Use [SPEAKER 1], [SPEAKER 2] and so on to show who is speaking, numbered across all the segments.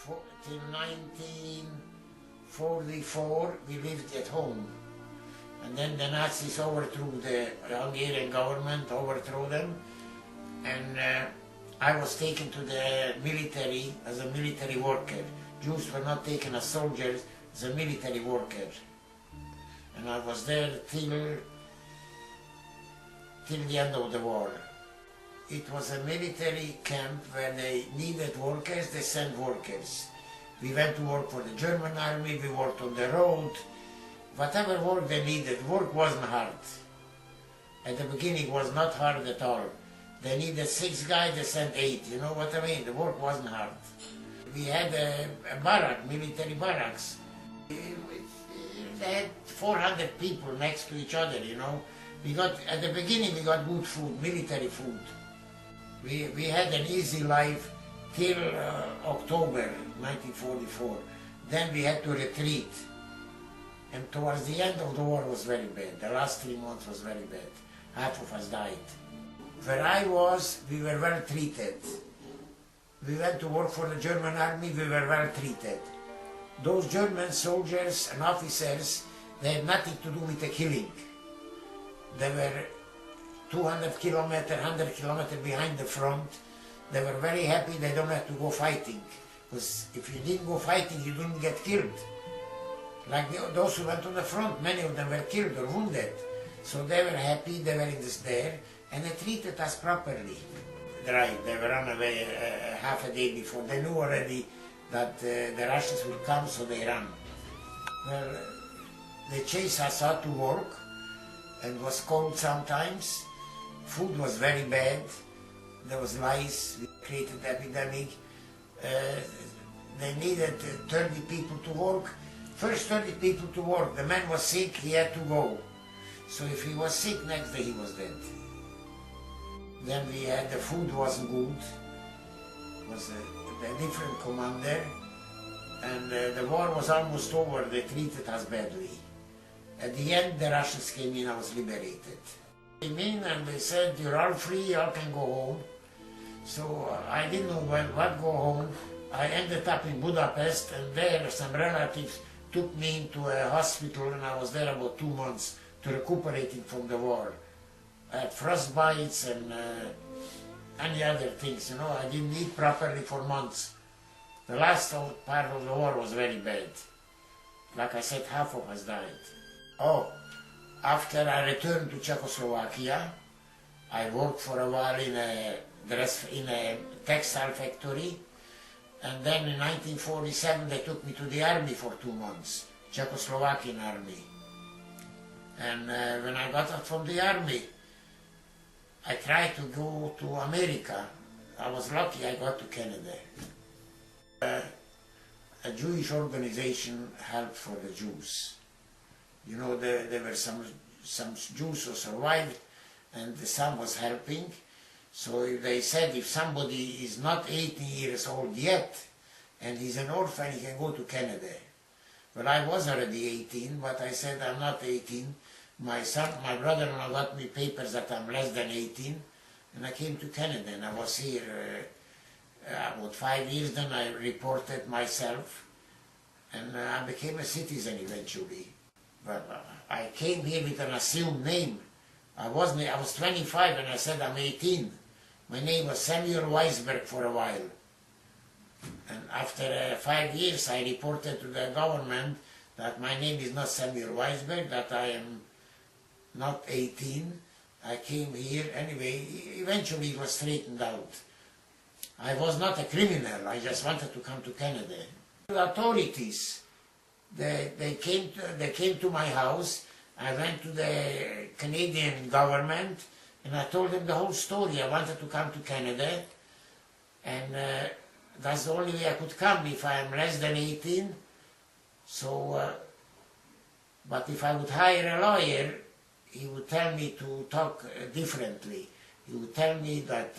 [SPEAKER 1] till 1944 we lived at home. And then the Nazis overthrew the Hungarian government, overthrew them. And I was taken to the military as a military worker. Jews were not taken as soldiers, as a military worker. And I was there till the end of the war. It was a military camp where they needed workers, they sent workers. We went to work for the German army, we worked on the road. Whatever work they needed, work wasn't hard. At the beginning it was not hard at all. They needed 6 guys, they sent 8, you know what I mean? The work wasn't hard. We had a barrack, military barracks. They had 400 people next to each other, you know. At the beginning we got good food, military food. We had an easy life till October 1944. Then we had to retreat. And towards the end of the war was very bad. The last 3 months was very bad. Half of us died. Where I was, we were well treated. We went to work for the German army, we were well treated. Those German soldiers and officers, they had nothing to do with the killing. They were 200 kilometers, 100 kilometers behind the front. They were very happy they don't have to go fighting. Because if you didn't go fighting, you didn't get killed. Like those who went on the front, many of them were killed or wounded. So they were happy, they were in this there, and they treated us properly. Right, they were on away half a day before. They knew already that the Russians would come, so they ran. Well, they chased us out to work, and it was cold sometimes. Food was very bad. There was lice, we created epidemic. They needed 30 people to work. First 30 people to work. The man was sick, he had to go. So if he was sick, next day he was dead. Then we had, the food wasn't good. It was a different commander. And the war was almost over, they treated us badly. At the end, the Russians came in, I was liberated. They came in and they said, you're all free, you all can go home. So I didn't know what go home. I ended up in Budapest, and there some relatives took me into a hospital, and I was there about 2 months to recuperating from the war. I had frostbites and any other things, you know. I didn't eat properly for months. The last part of the war was very bad. Like I said, half of us died. Oh, after I returned to Czechoslovakia, I worked for a while in a textile factory. And then in 1947 they took me to the army for 2 months, Czechoslovakian army. And when I got out from the army, I tried to go to America. I was lucky I got to Canada. A Jewish organization helped for the Jews. You know, there were some Jews who survived, and some was helping. So they said if somebody is not 18 years old yet, and he's an orphan, he can go to Canada. Well, I was already 18, but I said I'm not 18. My brother-in-law got me papers that I'm less than 18, and I came to Canada, and I was here about 5 years. Then I reported myself, and I became a citizen eventually. But I came here with an assumed name. I was 25 and I said I'm 18. My name was Samuel Weisberg for a while. And after 5 years I reported to the government that my name is not Samuel Weisberg, that I am not 18. I came here anyway. Eventually it was straightened out. I was not a criminal, I just wanted to come to Canada. The authorities, they came to my house. I went to the Canadian government and I told them the whole story. I wanted to come to Canada, and that's the only way I could come if I am less than 18. So, but if I would hire a lawyer, he would tell me to talk differently. He would tell me that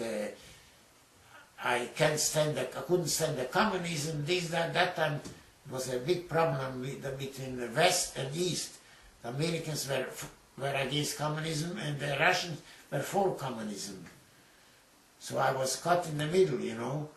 [SPEAKER 1] I couldn't stand the communism, this, that time. It was a big problem between the West and East. The Americans were against communism and the Russians were for communism. So I was caught in the middle, you know.